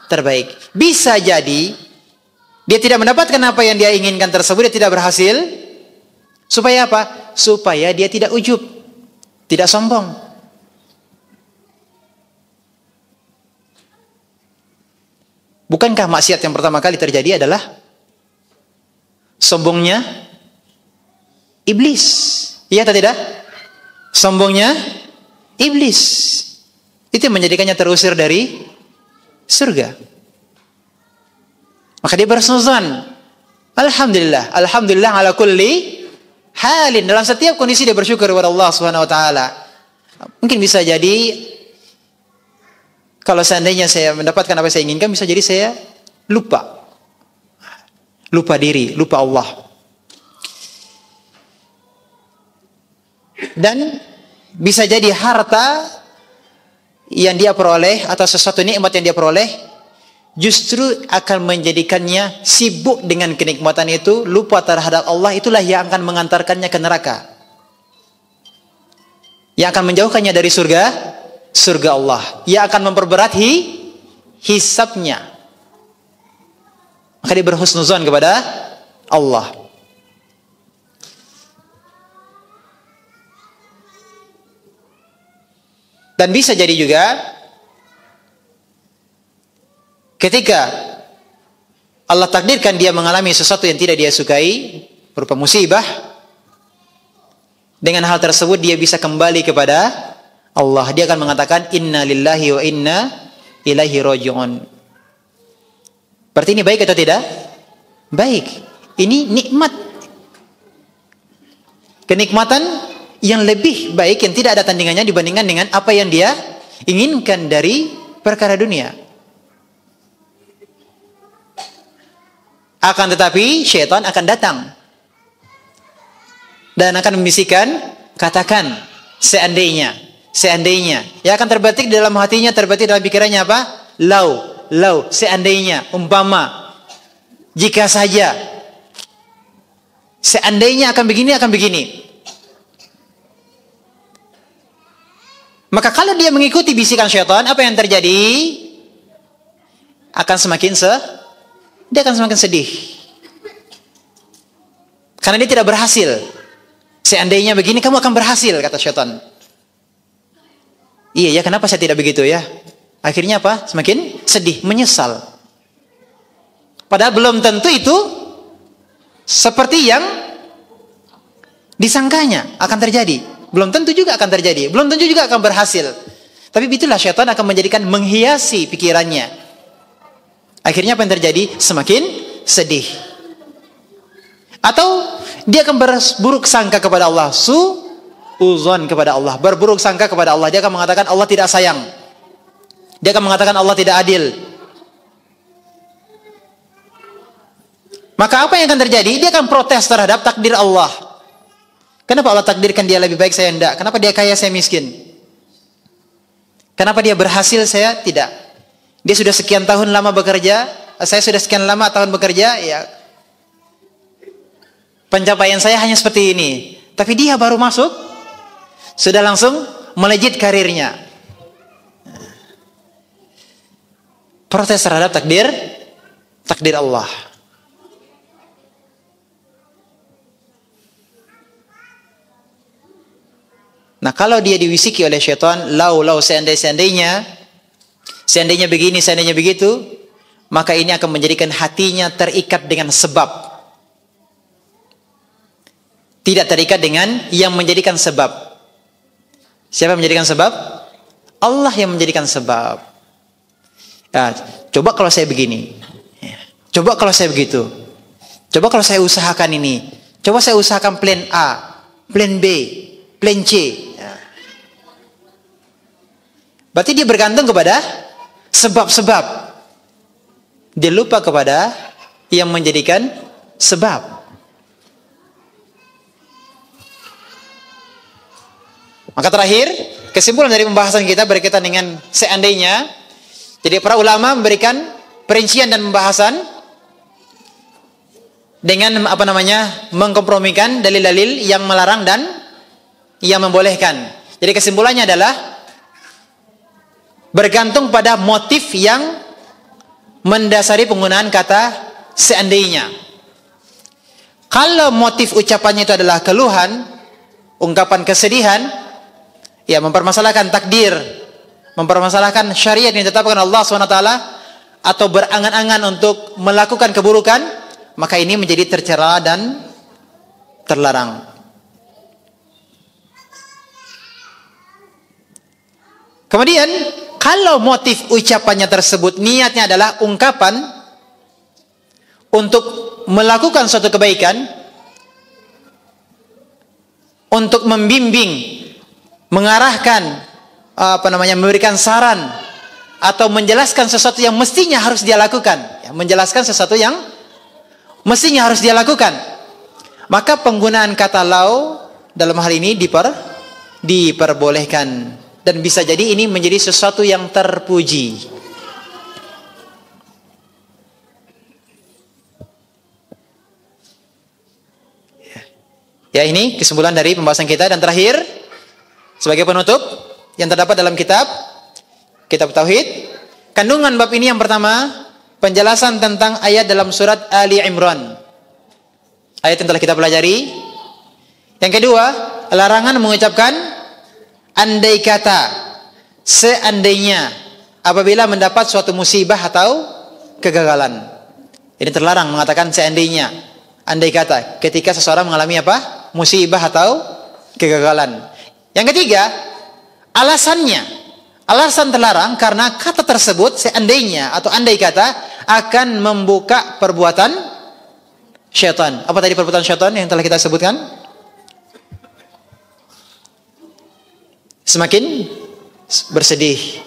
terbaik. Bisa jadi dia tidak mendapatkan apa yang dia inginkan tersebut, dia tidak berhasil. Supaya apa? Supaya dia tidak ujub, tidak sombong. Bukankah maksiat yang pertama kali terjadi adalah sombongnya iblis? Iya atau tidak? Sombongnya iblis. Itu yang menjadikannya terusir dari surga. Maka dia berhusnuzan. Alhamdulillah, alhamdulillah ala kulli halin. Dalam setiap kondisi dia bersyukur kepada Allah Subhanahu wa taala. Mungkin bisa jadi kalau seandainya saya mendapatkan apa yang saya inginkan, bisa jadi saya lupa diri, lupa Allah. Dan bisa jadi harta yang dia peroleh atau sesuatu nikmat yang dia peroleh justru akan menjadikannya sibuk dengan kenikmatan itu, lupa terhadap Allah. Itulah yang akan mengantarkannya ke neraka, yang akan menjauhkannya dari surga Allah, yang akan memperberat hisabnya. Maka dia berhusnuzan kepada Allah. Dan bisa jadi juga ketika Allah takdirkan dia mengalami sesuatu yang tidak dia sukai, berupa musibah, dengan hal tersebut dia bisa kembali kepada Allah. Dia akan mengatakan inna lillahi wa inna ilaihi raji'un. Berarti ini baik atau tidak? Baik. Ini nikmat. Kenikmatan yang lebih baik, yang tidak ada tandingannya dibandingkan dengan apa yang dia inginkan dari perkara dunia. Akan tetapi syaitan akan datang dan akan membisikkan, katakan seandainya. Ya, akan terbetik dalam hatinya, terbetik dalam pikirannya apa? Lau, seandainya, umpama, jika saja, seandainya akan begini. Maka kalau dia mengikuti bisikan syaitan, apa yang terjadi? Dia akan semakin sedih. Karena dia tidak berhasil. Seandainya begini, kamu akan berhasil, kata syaitan. Iya ya, kenapa saya tidak begitu ya? Akhirnya apa? Semakin sedih, menyesal. Padahal belum tentu itu seperti yang Disangkanya akan terjadi. Belum tentu juga akan terjadi. Belum tentu juga akan berhasil. Tapi itulah syaitan akan menjadikan menghiasi pikirannya. Akhirnya apa yang terjadi? Semakin sedih. Atau dia akan berburuk sangka kepada Allah. Su'uzon kepada Allah. Berburuk sangka kepada Allah. Dia akan mengatakan Allah tidak sayang. Dia akan mengatakan Allah tidak adil. Maka apa yang akan terjadi? Dia akan protes terhadap takdir Allah. Kenapa Allah takdirkan dia lebih baik, saya tidak? Kenapa dia kaya, saya miskin? Kenapa dia berhasil, saya tidak? Dia sudah sekian tahun lama bekerja, saya sudah sekian lama tahun bekerja, ya. Pencapaian saya hanya seperti ini. Tapi dia baru masuk, sudah langsung melejit karirnya. Protes terhadap takdir Allah. Nah, kalau dia diwisiki oleh syaitan, lau seandainya begini, seandainya begitu, maka ini akan menjadikan hatinya terikat dengan sebab. Tidak terikat dengan yang menjadikan sebab. Siapa yang menjadikan sebab? Allah yang menjadikan sebab. Ya, coba kalau saya begini. Coba kalau saya begitu. Coba kalau saya usahakan ini. Coba saya usahakan plan A, plan B, plan C. Ya. Berarti dia bergantung kepada sebab-sebab. Dia lupa kepada yang menjadikan sebab. Maka terakhir, kesimpulan dari pembahasan kita berkaitan dengan seandainya. Jadi para ulama memberikan perincian dan pembahasan dengan mengkompromikan dalil-dalil yang melarang dan yang membolehkan. Jadi kesimpulannya adalah bergantung pada motif yang mendasari penggunaan kata seandainya. Kalau motif ucapannya itu adalah keluhan, ungkapan kesedihan, ya mempermasalahkan takdir, mempermasalahkan syariat yang ditetapkan Allah SWT, atau berangan-angan untuk melakukan keburukan, maka ini menjadi tercela dan terlarang. Kemudian, kalau motif ucapannya tersebut niatnya adalah ungkapan untuk melakukan suatu kebaikan, untuk membimbing, mengarahkan, memberikan saran atau menjelaskan sesuatu yang mestinya harus dia lakukan, ya, menjelaskan sesuatu yang mestinya harus dia lakukan, maka penggunaan kata lau dalam hal ini diperbolehkan, dan bisa jadi ini menjadi sesuatu yang terpuji. Ya, ini kesimpulan dari pembahasan kita. Dan terakhir, sebagai penutup yang terdapat dalam kitab Tauhid, kandungan bab ini yang pertama, penjelasan tentang ayat dalam surat Ali Imran, ayat yang telah kita pelajari. Yang kedua, larangan mengucapkan andai kata, seandainya, apabila mendapat suatu musibah atau kegagalan. Ini terlarang mengatakan seandainya, andai kata, ketika seseorang mengalami apa? Musibah atau kegagalan. Yang ketiga, alasan terlarang karena kata tersebut, seandainya atau andai kata, akan membuka perbuatan syaitan. Apa tadi perbuatan syaitan yang telah kita sebutkan? Semakin bersedih,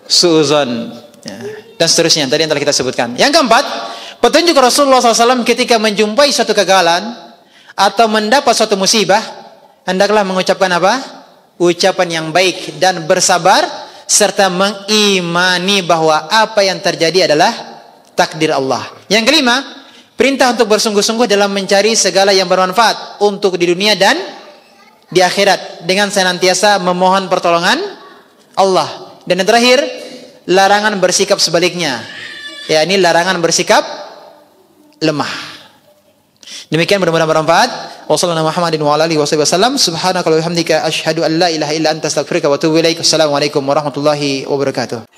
su'uzon, ya, dan seterusnya tadi yang telah kita sebutkan. Yang keempat, petunjuk Rasulullah SAW ketika menjumpai suatu kegagalan atau mendapat suatu musibah, hendaklah mengucapkan apa? Ucapan yang baik dan bersabar, serta mengimani bahwa apa yang terjadi adalah takdir Allah. Yang kelima, perintah untuk bersungguh-sungguh dalam mencari segala yang bermanfaat untuk di dunia dan di akhirat, dengan senantiasa memohon pertolongan Allah. Dan yang terakhir, larangan bersikap sebaliknya, yakni larangan bersikap lemah. Demikian, mudah-mudahan bermanfaat. Wassallallahu Muhammadin wa ala alihi wasallam. Subhanaka wa bihamdika asyhadu an la ilaha illa anta astaghfiruka wa atubu ilaik. Assalamualaikum warahmatullahi wabarakatuh.